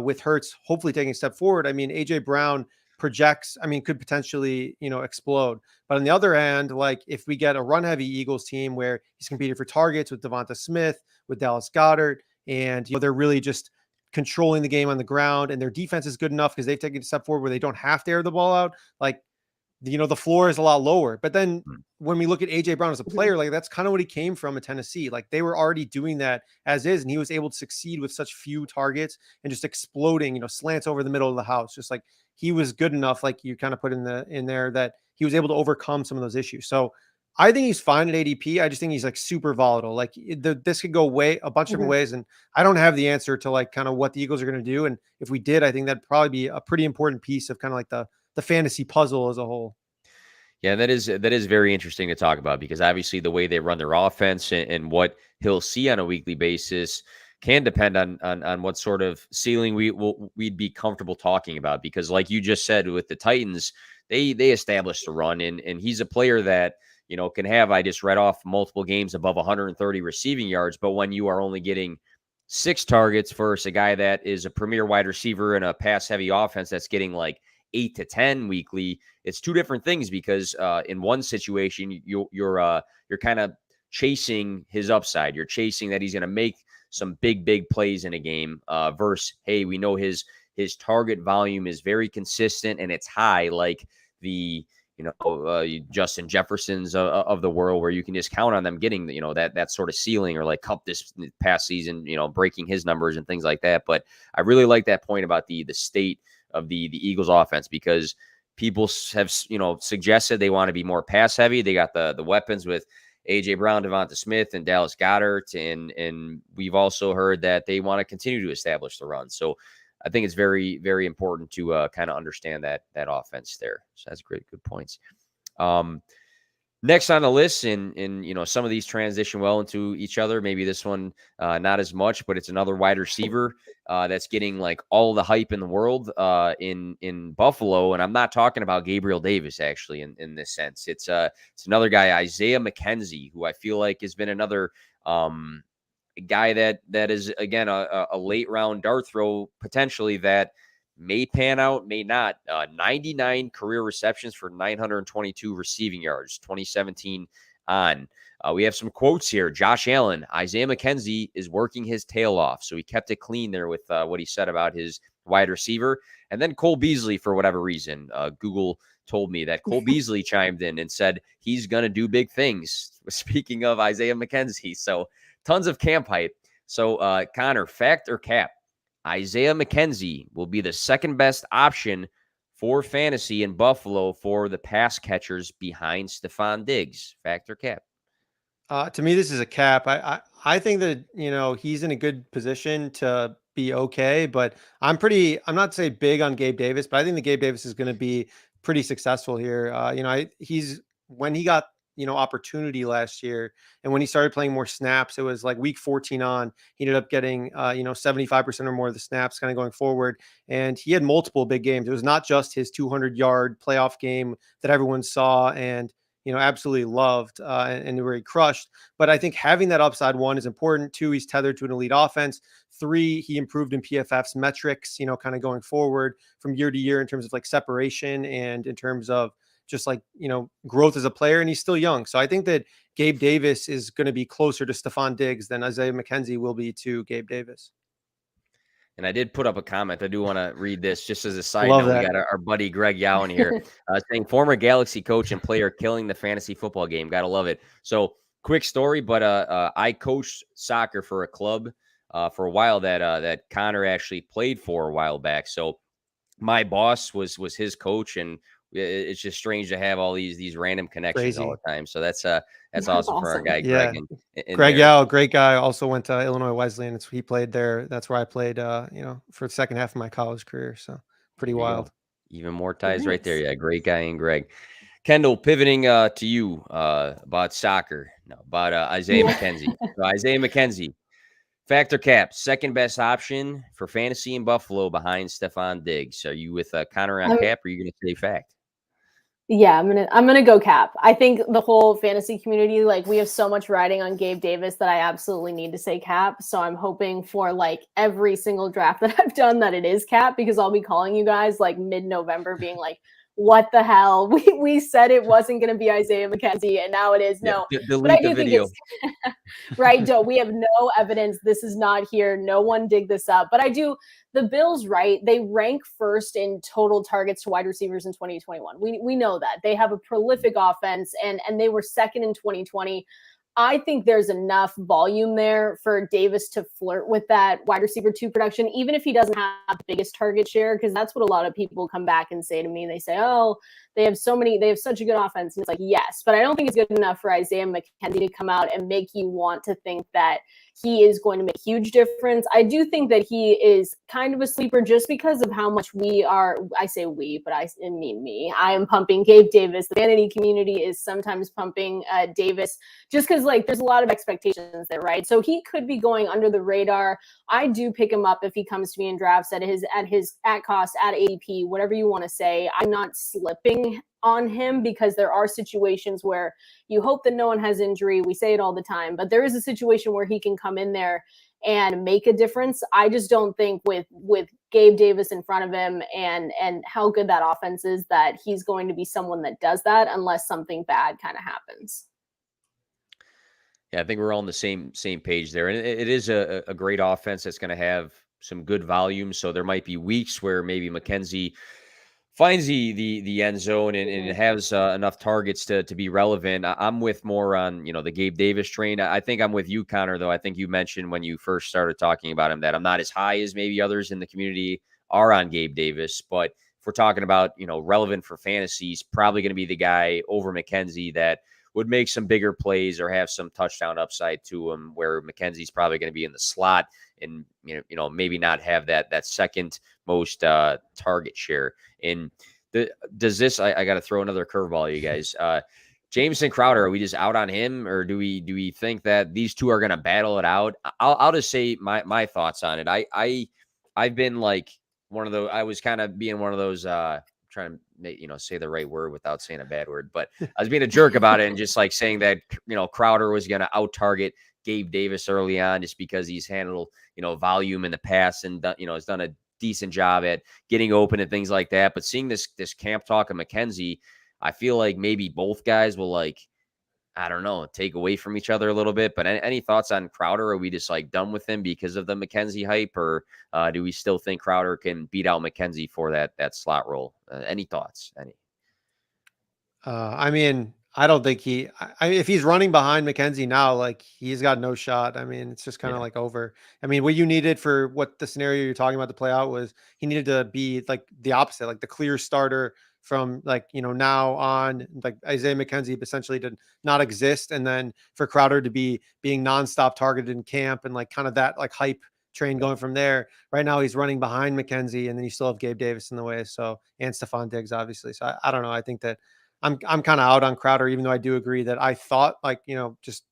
with Hurts hopefully taking a step forward, I mean, AJ Brown could potentially, you know, explode. But on the other hand, like if we get a run heavy Eagles team where he's competing for targets with Devonta Smith, with Dallas Goedert, and, you know, they're really just controlling the game on the ground, and their defense is good enough because they've taken a step forward where they don't have to air the ball out. Like, you know, the floor is a lot lower. But then when we look at AJ Brown as a player, like that's kind of what he came from in Tennessee. Like they were already doing that as is, and he was able to succeed with such few targets and just exploding, you know, slants over the middle of the house. Just like he was good enough, like you kind of put in there, that he was able to overcome some of those issues. So I think he's fine at ADP. I just think he's like super volatile. Like this could go a bunch of different ways. And I don't have the answer to like kind of what the Eagles are going to do. And if we did, I think that'd probably be a pretty important piece of kind of like the fantasy puzzle as a whole. Yeah, that is very interesting to talk about, because obviously the way they run their offense and what he'll see on a weekly basis can depend on what sort of ceiling we'd be comfortable talking about. Because like you just said, with the Titans, they established the run, and he's a player that, you know, can have, I just read off multiple games above 130 receiving yards. But when you are only getting 6 targets versus a guy that is a premier wide receiver in a pass heavy offense that's getting like 8 to 10 weekly, it's two different things. Because in one situation, you're kind of chasing his upside. You're chasing that he's going to make some big plays in a game versus, hey, we know his target volume is very consistent and it's high, like the, you know, Justin Jeffersons of the world, where you can just count on them getting, you know, that sort of ceiling, or like Kupp this past season, you know, breaking his numbers and things like that. But I really like that point about the state of the Eagles offense, because people have, you know, suggested they want to be more pass heavy. They got the weapons with AJ Brown, Devonta Smith, and Dallas Goedert, and we've also heard that they want to continue to establish the run. So I think it's very, very important to kind of understand that offense there. So that's good points. Next on the list, and you know, some of these transition well into each other. Maybe this one not as much, but it's another wide receiver that's getting like all the hype in the world in Buffalo. And I'm not talking about Gabriel Davis, actually, in this sense. It's another guy, Isaiah Mckenzie, who I feel like has been another guy that is, again, a late round dart throw potentially that may pan out, may not. 99 career receptions for 922 receiving yards, 2017 on. We have some quotes here. Josh Allen, Isaiah Mckenzie is working his tail off. So he kept it clean there with what he said about his wide receiver. And then Cole Beasley, for whatever reason, Google told me that Cole Beasley chimed in and said he's going to do big things. Speaking of Isaiah Mckenzie. So tons of camp hype. So, Connor, fact or cap? Isaiah McKenzie will be the second best option for fantasy in Buffalo for the pass catchers behind Stephon Diggs. Fact or cap? To me, this is a cap. I think that, he's in a good position to be okay, but I'm not say big on Gabe Davis, but I think that Gabe Davis is going to be pretty successful here. When he got, opportunity last year, and when he started playing more snaps, it was like week 14 on, he ended up getting, 75% or more of the snaps kind of going forward. And he had multiple big games. It was not just his 200-yard playoff game that everyone saw and, absolutely loved and where he crushed. But I think having that upside, one, is important. Two, he's tethered to an elite offense. Three, he improved in PFF's metrics, kind of going forward from year to year in terms of like separation and in terms of just like, growth as a player. And he's still young. So I think that Gabe Davis is going to be closer to Stephon Diggs than Isaiah McKenzie will be to Gabe Davis. And I did put up a comment. I do want to read this just as a side Love note. that. We got our buddy Greg Yowen here saying former Galaxy coach and player killing the fantasy football game. Got to love it. So quick story, but I coached soccer for a club for a while that Connor actually played for a while back. So my boss was his coach, and it's just strange to have all these random connections all the time. So that's awesome for our guy Greg. Yeah. Greg Yao, great guy. Also went to Illinois Wesleyan. He played there. That's where I played, for the second half of my college career. So pretty wild. Even more ties right there. Yeah, great guy and Greg. Kendall, pivoting to you about soccer. No, about Isaiah McKenzie. So Isaiah McKenzie, fact or cap, second best option for fantasy in Buffalo behind Stephon Diggs. Are you with Connor on cap, or are you going to say fact? Yeah, I'm gonna go cap. I think the whole fantasy community, like, we have so much riding on Gabe Davis that I absolutely need to say cap. So I'm hoping for like every single draft that I've done that it is cap, because I'll be calling you guys like mid-November being like, what the hell? We said it wasn't going to be Isaiah McKenzie, and now it is. No, delete the video. Right, Joe. We have no evidence. This is not here. No one dig this up. But I do. The Bills, right? They rank first in total targets to wide receivers in 2021. We know that they have a prolific offense, and they were second in 2020. I think there's enough volume there for Davis to flirt with that wide receiver 2 production, even if he doesn't have the biggest target share, because that's what a lot of people come back and say to me. They say, oh, they have such a good offense. And it's like, yes, but I don't think it's good enough for Isaiah McKenzie to come out and make you want to think that he is going to make a huge difference. I do think that he is kind of a sleeper just because of how much I say we, but I mean me. I am pumping Gabe Davis. The vanity community is sometimes pumping Davis just because like there's a lot of expectations there, right? So he could be going under the radar. I do pick him up if he comes to me in drafts at cost, at ADP, whatever you want to say. I'm not slipping on him because there are situations where you hope that no one has injury. We say it all the time, but there is a situation where he can come in there and make a difference. I just don't think with Gabe Davis in front of him and how good that offense is that he's going to be someone that does that unless something bad kind of happens. Yeah, I think we're all on the same page there. And it is a great offense that's going to have some good volume. So there might be weeks where maybe McKenzie finds the end zone and has enough targets to be relevant. I'm with more on, the Gabe Davis train. I think I'm with you, Connor, though. I think you mentioned when you first started talking about him that I'm not as high as maybe others in the community are on Gabe Davis. But if we're talking about, relevant for fantasy, he's probably going to be the guy over McKenzie that would make some bigger plays or have some touchdown upside to him, where McKenzie's probably going to be in the slot and, maybe not have that second most target share. And does this, I got to throw another curveball at you guys. Jameson Crowder, are we just out on him, or do we think that these two are going to battle it out? I'll just say my thoughts on it. I've been like one of those, I was kind of being one of those, trying to make, say the right word without saying a bad word, but I was being a jerk about it and just like saying that, Crowder was going to out target Gabe Davis early on just because he's handled, volume in the past and, has done a decent job at getting open and things like that. But seeing this camp talk of McKenzie, I feel like maybe both guys will I don't know, take away from each other a little bit. But any thoughts on Crowder? Are we just done with him because of the McKenzie hype, or do we still think Crowder can beat out McKenzie for that slot role? Any thoughts? Any? I don't think if he's running behind Mckenzie now, like he's got no shot. I mean, it's just kind of like over. I mean, what you needed for what the scenario you're talking about to play out was he needed to be like the opposite, like the clear starter from like, now on, like Isaiah McKenzie essentially did not exist. And then for Crowder to be being nonstop targeted in camp and like kind of that like hype train going from there. Right now he's running behind McKenzie and then you still have Gabe Davis in the way. So, and Stephon Diggs, obviously. So I don't know. I think that I'm kind of out on Crowder, even though I do agree that I thought like, just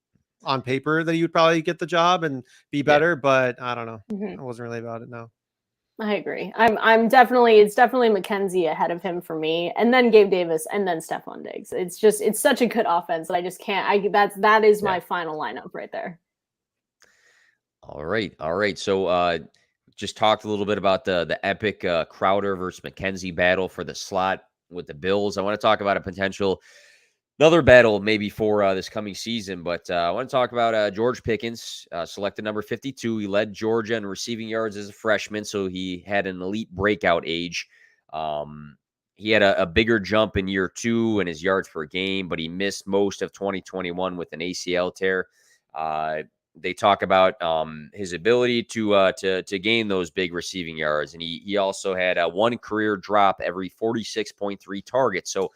on paper that he would probably get the job and be better, but I don't know. I wasn't really about it now. I agree. It's definitely McKenzie ahead of him for me, and then Gabe Davis, and then Stephon Diggs. It's such a good offense that I just can't. That is my final lineup right there. All right. So just talked a little bit about the epic Crowder versus McKenzie battle for the slot with the Bills. I want to talk about another battle maybe for this coming season, but I want to talk about George Pickens, selected number 52. He led Georgia in receiving yards as a freshman, so he had an elite breakout age. He had a bigger jump in year 2 in his yards per game, but he missed most of 2021 with an ACL tear. They talk about his ability to gain those big receiving yards, and he also had one career drop every 46.3 targets. So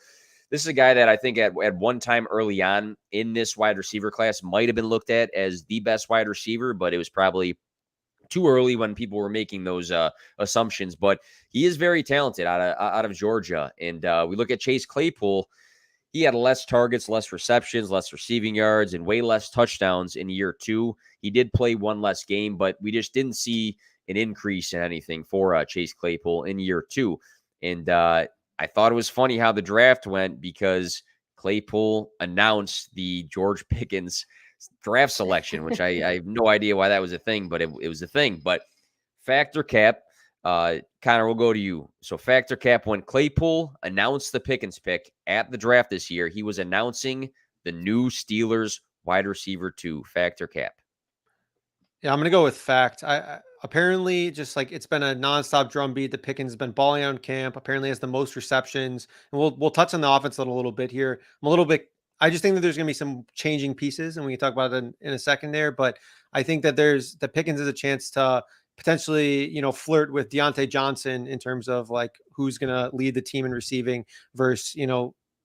this is a guy that I think at one time early on in this wide receiver class might have been looked at as the best wide receiver, but it was probably too early when people were making those assumptions. But he is very talented out of Georgia, and we look at Chase Claypool. He had less targets, less receptions, less receiving yards, and way less touchdowns in year 2. He did play one less game, but we just didn't see an increase in anything for Chase Claypool in year 2. And I thought it was funny how the draft went because Claypool announced the George Pickens draft selection, which I have no idea why that was a thing, but it was a thing. But factor cap, Connor, we'll go to you. So factor cap, when Claypool announced the Pickens pick at the draft this year, he was announcing the new Steelers wide receiver 2, factor cap. Yeah, I'm going to go with fact. I apparently just like it's been a nonstop drumbeat. The Pickens has been balling out in camp. Apparently has the most receptions. And we'll touch on the offense a little bit here. I just think that there's going to be some changing pieces, and we can talk about it in a second there. But I think that the Pickens has a chance to potentially, flirt with Deontay Johnson in terms of like who's going to lead the team in receiving versus,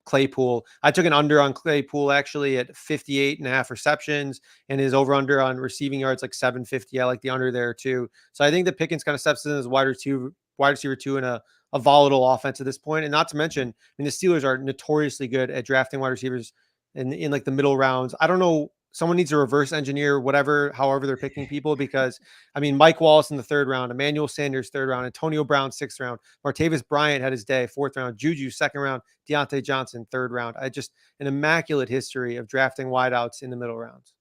Claypool. I took an under on Claypool actually at 58.5 receptions, and his over under on receiving yards like 750. I like the under there too. So I think that Pickens kind of steps in as wide receiver 2 in a volatile offense at this point. And not to mention, the Steelers are notoriously good at drafting wide receivers in like the middle rounds. I don't know. Someone needs to reverse engineer however they're picking people, because Mike Wallace in the 3rd round, Emmanuel Sanders 3rd round, Antonio Brown 6th round, Martavis Bryant had his day 4th round, Juju 2nd round, Deontay Johnson 3rd round. An immaculate history of drafting wideouts in the middle rounds.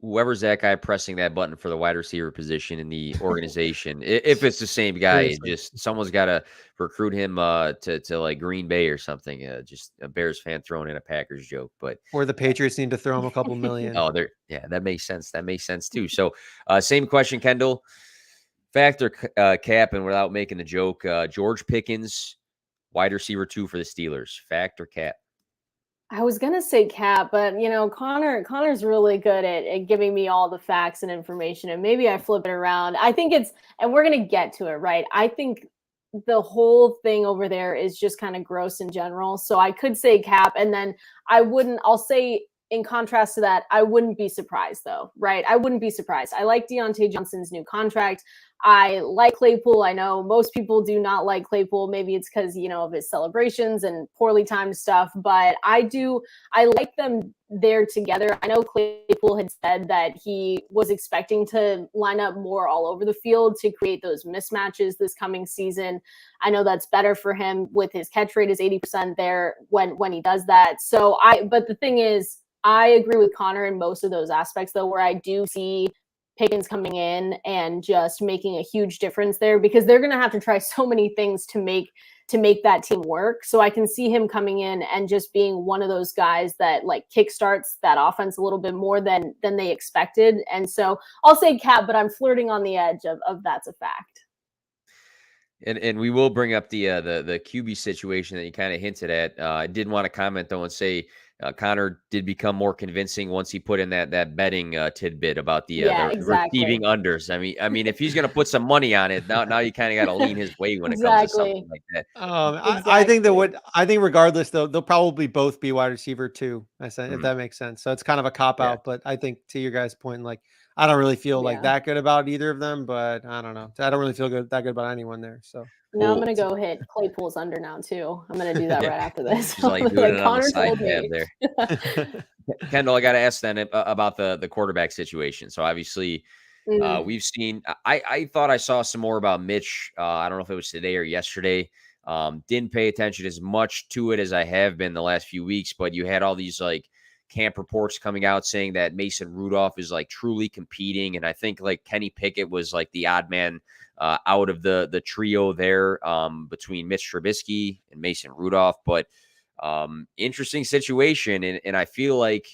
Whoever's that guy pressing that button for the wide receiver position in the organization, if it's the same guy, someone's got to recruit him to like Green Bay or something. Just a Bears fan throwing in a Packers joke, or the Patriots need to throw him a couple million. Oh, that makes sense. That makes sense too. So, same question, Kendall. Factor cap, and without making the joke, George Pickens, wide receiver 2 for the Steelers. Factor cap. I was going to say cap, but Connor's really good at giving me all the facts and information, and maybe I flip it around. I think and we're going to get to it, right? I think the whole thing over there is just kind of gross in general. So I could say cap, and then I'll say in contrast to that, I wouldn't be surprised though, right? I wouldn't be surprised. I like Deontay Johnson's new contract. I like Claypool. I know most people do not like Claypool. Maybe it's because, of his celebrations and poorly timed stuff, but I like them there together. I know Claypool had said that he was expecting to line up more all over the field to create those mismatches this coming season. I know that's better for him with his catch rate is 80% there when he does that. But the thing is, I agree with Connor in most of those aspects though, where I do see Pickens coming in and just making a huge difference there, because they're going to have to try so many things to make that team work. So I can see him coming in and just being one of those guys that like kickstarts that offense a little bit more than they expected. And so I'll say cap, but I'm flirting on the edge of that's a fact. And we will bring up the QB situation that you kind of hinted at. I did want to comment though and say Connor did become more convincing once he put in that betting tidbit about the receiving unders. I mean, if he's going to put some money on it, now you kind of got to lean his way when it comes to something like that. I think regardless though, they'll probably both be wide receiver too. I said if that makes sense. So it's kind of a cop out, but I think to your guys' point, like I don't really feel like that good about either of them, but I don't know. I don't really feel that good about anyone there. So now I'm gonna go hit Claypool's under now too. I'm gonna do that right after this. Just like doing it on the side tab there. Kendall, I got to ask then about the quarterback situation. So obviously, we've seen. I thought I saw some more about Mitch. I don't know if it was today or yesterday. Didn't pay attention as much to it as I have been the last few weeks, but you had all these like camp reports coming out saying that Mason Rudolph is like truly competing. And I think like Kenny Pickett was like the odd man out of the trio there between Mitch Trubisky and Mason Rudolph. But interesting situation. And I feel like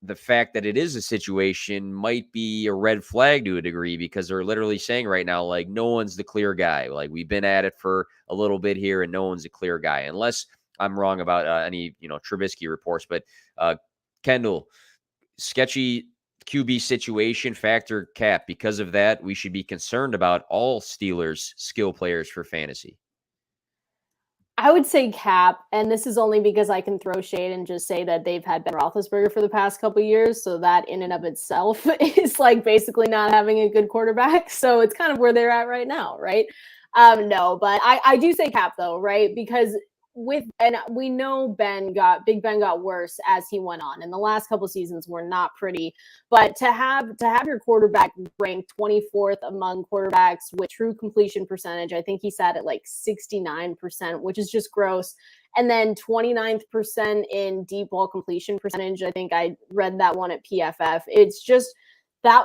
the fact that it is a situation might be a red flag to a degree because they're literally saying right now, like, no one's the clear guy. Like, we've been at it for a little bit here and no one's a clear guy, unless I'm wrong about any, Trubisky reports. But Kendall, sketchy QB situation, factor cap. Because of that, we should be concerned about all Steelers skill players for fantasy. I would say cap, and this is only because I can throw shade and just say that they've had Ben Roethlisberger for the past couple of years, so that in and of itself is like basically not having a good quarterback. So it's kind of where they're at right now, right? No, but I do say cap though, right? Because we know Big Ben got worse as he went on, and the last couple seasons were not pretty. But to have your quarterback ranked 24th among quarterbacks with true completion percentage, I think he sat at like 69%, which is just gross. And then 29th% in deep ball completion percentage. I think I read that one at PFF. It's just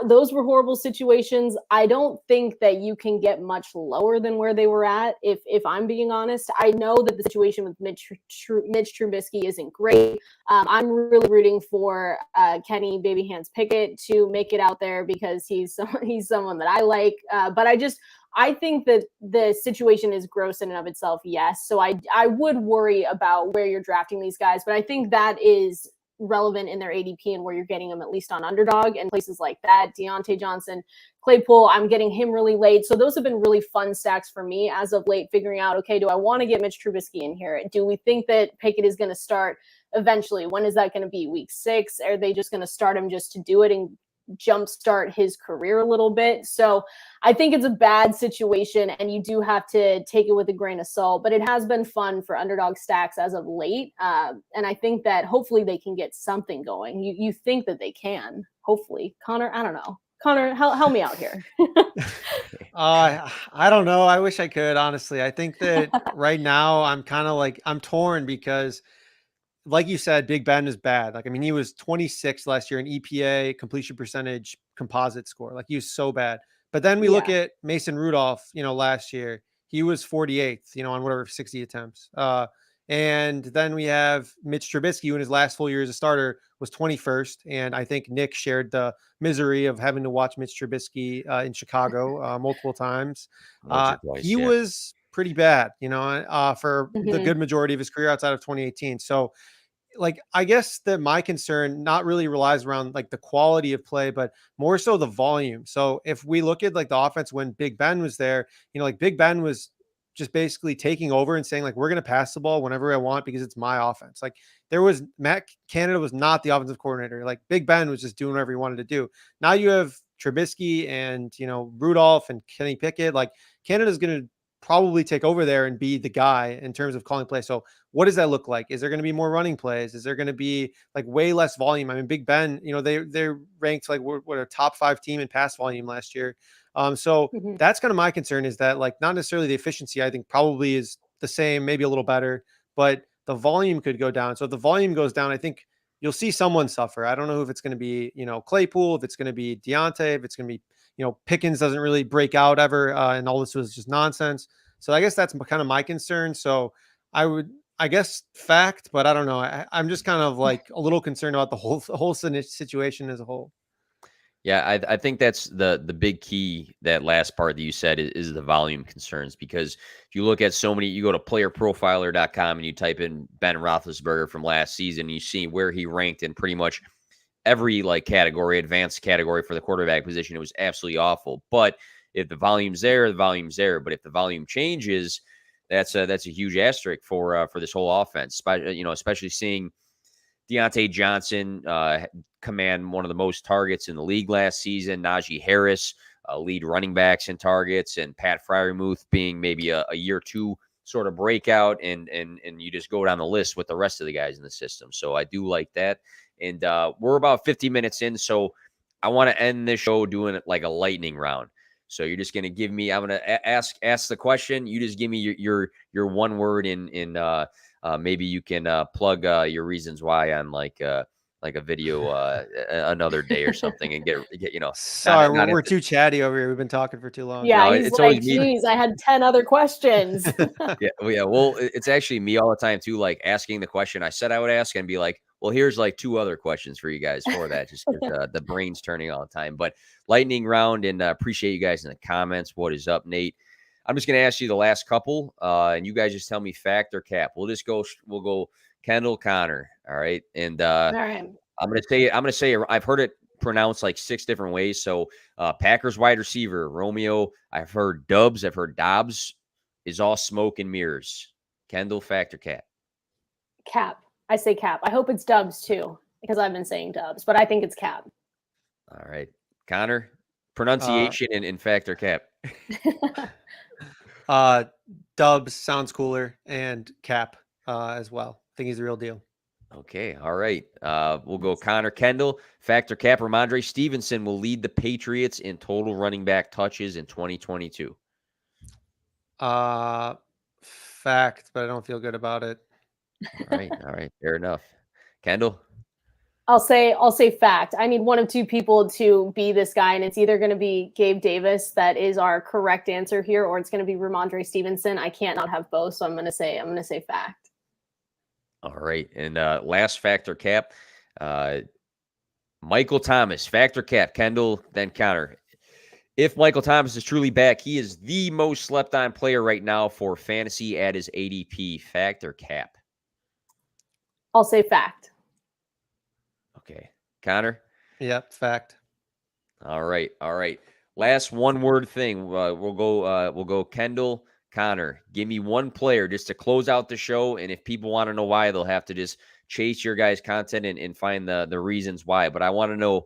those were horrible situations. I don't think that you can get much lower than where they were at. If I'm being honest, I know that the situation with Mitch Trubisky isn't great. I'm really rooting for Kenny Baby Hands Pickett to make it out there because he's someone that I like. But I think that the situation is gross in and of itself. Yes. So I would worry about where you're drafting these guys, but I think that is relevant in their ADP and where you're getting them at least on Underdog and places like that. Deontay Johnson, Claypool, I'm getting him really late. So those have been really fun stacks for me as of late, figuring out, okay, do I want to get Mitch Trubisky in here? Do we think that Pickett is going to start eventually? When is that going to be? Week 6? Are they just going to start him just to do it and jumpstart his career a little bit? So I think it's a bad situation and you do have to take it with a grain of salt, but it has been fun for Underdog stacks as of late. And I think that hopefully they can get something going. You think that they can, hopefully. Connor, I don't know. Connor, help me out here. I don't know. I wish I could, honestly. I think that right now I'm kind of like, I'm torn because like you said, Big Ben is bad. Like, I mean, he was 26 last year in EPA, completion percentage, composite score. Like, he was so bad. But then we look at Mason Rudolph, last year, he was 48th, on whatever 60 attempts. And then we have Mitch Trubisky, who in his last full year as a starter was 21st. And I think Nick shared the misery of having to watch Mitch Trubisky in Chicago multiple times. He was pretty bad, for the good majority of his career outside of 2018. So, like, I guess that my concern not really relies around like the quality of play, but more so the volume. So if we look at like the offense when Big Ben was there, like Big Ben was just basically taking over and saying like, we're going to pass the ball whenever I want because it's my offense. Like Matt Canada was not the offensive coordinator. Like Big Ben was just doing whatever he wanted to do. Now you have Trubisky and, Rudolph and Kenny Pickett. Like Canada's going to probably take over there and be the guy in terms of calling plays. So what does that look like? Is there going to be more running plays? Is there going to be like way less volume? I mean, Big Ben, they're ranked like what a top 5 team in pass volume last year. So that's kind of my concern is that like not necessarily the efficiency, I think probably is the same, maybe a little better, but the volume could go down. So if the volume goes down, I think you'll see someone suffer. I don't know if it's going to be, Claypool, if it's going to be Deontay, if it's going to be, Pickens doesn't really break out ever. And all this was just nonsense. So I guess that's kind of my concern. So I guess fact, but I don't know. I'm just kind of like a little concerned about the whole situation as a whole. Yeah, I think that's the big key. That last part that you said is the volume concerns, because if you look at so many, you go to playerprofiler.com and you type in Ben Roethlisberger from last season, you see where he ranked in pretty much every like category, advanced category for the quarterback position. It was absolutely awful. But if the volume's there, the volume's there. But if the volume changes, that's a huge asterisk for this whole offense. Especially seeing Deontay Johnson command one of the most targets in the league last season. Najee Harris lead running backs in targets, and Pat Freiermuth being maybe a year two sort of breakout, and you just go down the list with the rest of the guys in the system. So I do like that. And we're about 50 minutes in, so I want to end this show doing it like a lightning round. So you're just going to give me, I'm going to ask the question. You just give me your one word in maybe you can plug your reasons why on like a video another day or something, and get Sorry, we're too chatty over here. We've been talking for too long. Yeah, No, he's it's like, always me. geez, I had 10 other questions. Yeah. Well, it's actually me all the time too, like asking the question I said I would ask and be like, well, here's like 2 other questions for you guys for that. Just the brain's turning all the time. But lightning round, and appreciate you guys in the comments. What is up, Nate? I'm just going to ask you the last couple, and you guys just tell me fact or cap. We'll go Kendall, Connor. All right. And All right. I'm going to say I've heard it pronounced like 6 different ways. So Packers wide receiver, Romeo. I've heard Dubs. I've heard Dobbs is all smoke and mirrors. Kendall, fact or cap? Cap. I say cap. I hope it's Dubs too, because I've been saying Dubs, but I think it's cap. All right. Connor, pronunciation in fact or cap? Dubs sounds cooler, and cap as well. I think he's the real deal. Okay. All right. We'll go Connor, Kendall, fact or cap. Ramondre Stevenson will lead the Patriots in total running back touches in 2022. Fact, but I don't feel good about it. All right. Fair enough. Kendall? I'll say fact. I need one of 2 people to be this guy, and it's either going to be Gabe Davis, that is our correct answer here, or it's going to be Ramondre Stevenson. I can't not have both, so I'm going to say fact. All right. And last fact or cap, Michael Thomas, fact or cap. Kendall, then Connor. If Michael Thomas is truly back, he is the most slept on player right now for fantasy at his ADP. Fact or cap? I'll say fact. Okay. Connor? Yep, fact. All right. Last one word thing. We'll go Kendall, Connor. Give me one player just to close out the show. And if people want to know why, they'll have to just chase your guys' content and find the reasons why. But I want to know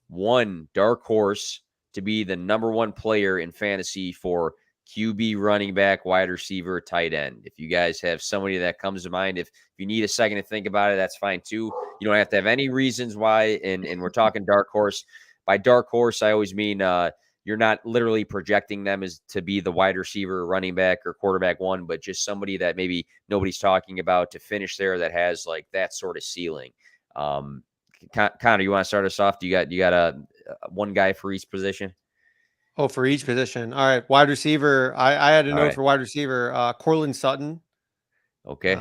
one dark horse to be the number 1 player in fantasy for QB, running back, wide receiver, tight end. If you guys have somebody that comes to mind, if you need a second to think about it, that's fine too. You don't have to have any reasons why. And we're talking dark horse. By dark horse, I always mean you're not literally projecting them as to be the wide receiver, running back, or quarterback 1, but just somebody that maybe nobody's talking about to finish there that has like that sort of ceiling. Connor, you want to start us off? You got a one guy for each position? Oh, for each position. All right. Wide receiver. I had a note right. for wide receiver. Cortland Sutton. Okay.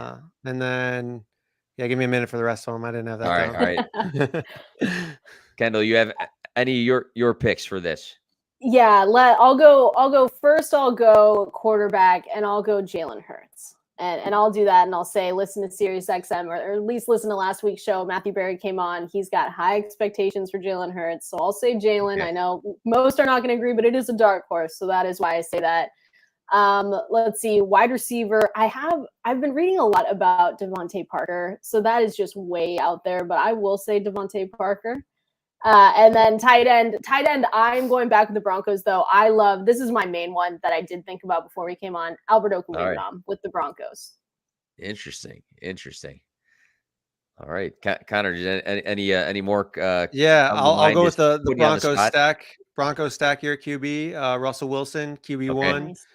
And then, give me a minute for the rest of them. I didn't have that All right. Kendall, you have any of your picks for this? Yeah, I'll go first. I'll go quarterback, and I'll go Jalen Hurts. And I'll do that, and I'll say, listen to Sirius XM, or at least listen to last week's show. Matthew Berry came on. He's got high expectations for Jalen Hurts. So I'll say Jalen. Okay. I know most are not going to agree, but it is a dark horse. So that is why I say that. Let's see, wide receiver. I've been reading a lot about Devontae Parker. So that is just way out there, but I will say Devontae Parker. And then tight end, I'm going back with the Broncos, though. This is my main one that I did think about before we came on, Albert Okwuegbunam with the Broncos. Interesting. All right. Connor, any more? I'll go with the Broncos stack. Broncos stack here, QB, Russell Wilson, QB1. Nice.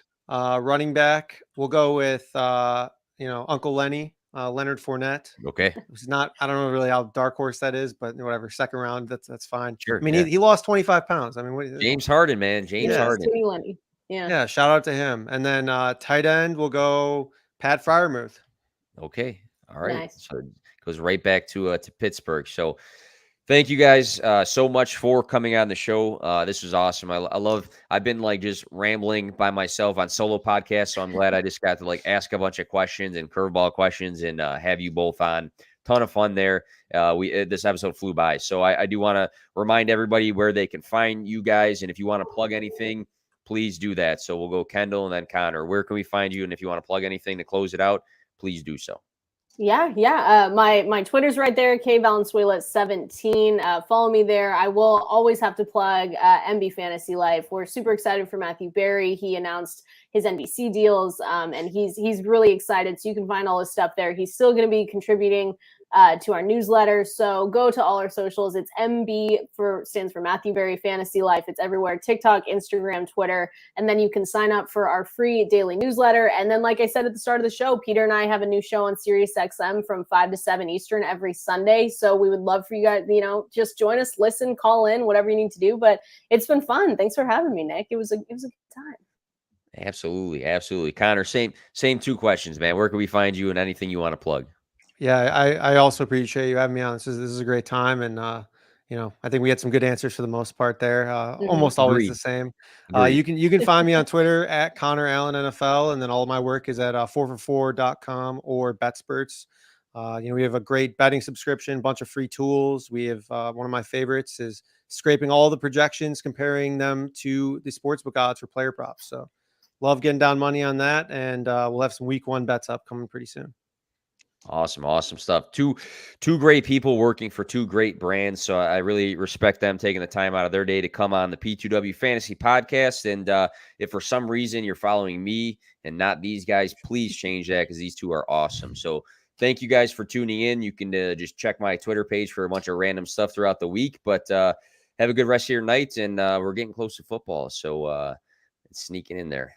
Running back, we'll go with, Uncle Lenny. Leonard Fournette. Okay. It's not, I don't know really how dark horse that is, but whatever. Second round, that's fine. Sure. I mean, he lost 25 pounds. I mean, James Harden, man. Harden. Yeah. Shout out to him. And then tight end, we'll go Pat Freiermuth. Okay. All right. Nice. So it goes right back to Pittsburgh. So Thank you guys so much for coming on the show. This was awesome. I've been like just rambling by myself on solo podcasts. So I'm glad I just got to like ask a bunch of questions and curveball questions and have you both on. Ton of fun there. This episode flew by. So I do want to remind everybody where they can find you guys. And if you want to plug anything, please do that. So we'll go Kendall and then Connor. Where can we find you? And if you want to plug anything to close it out, please do so. Yeah. My Twitter's right there, kvalenzuela17. Follow me there. I will always have to plug MB Fantasy Life. We're super excited for Matthew Berry. He announced his NBC deals, and he's really excited. So you can find all his stuff there. He's still going to be contributing to our newsletter. So go to all our socials. It's MB stands for Matthew Berry Fantasy Life. It's everywhere: TikTok, Instagram, Twitter. And then you can sign up for our free daily newsletter. And then, like I said at the start of the show, Peter and I have a new show on SiriusXM from 5 to 7 Eastern every Sunday. So we would love for you guys, just join us, listen, call in, whatever you need to do. But it's been fun. Thanks for having me, Nick. It was a good time. Absolutely. Connor, same 2 questions, man. Where can we find you and anything you want to plug? Yeah, I also appreciate you having me on. This is a great time, and I think we had some good answers for the most part there. Almost always the same. You can find me on Twitter at Connor Allen NFL, and then all of my work is at 4for4.com or BetSperts. We have a great betting subscription, bunch of free tools. We have one of my favorites is scraping all the projections, comparing them to the sportsbook odds for player props. So love getting down money on that, and we'll have some week 1 bets up coming pretty soon. Awesome stuff. Two great people working for 2 great brands. So I really respect them taking the time out of their day to come on the P2W Fantasy podcast. And if for some reason you're following me and not these guys, please change that because these 2 are awesome. So thank you guys for tuning in. You can just check my Twitter page for a bunch of random stuff throughout the week. But have a good rest of your night. And we're getting close to football. So it's sneaking in there.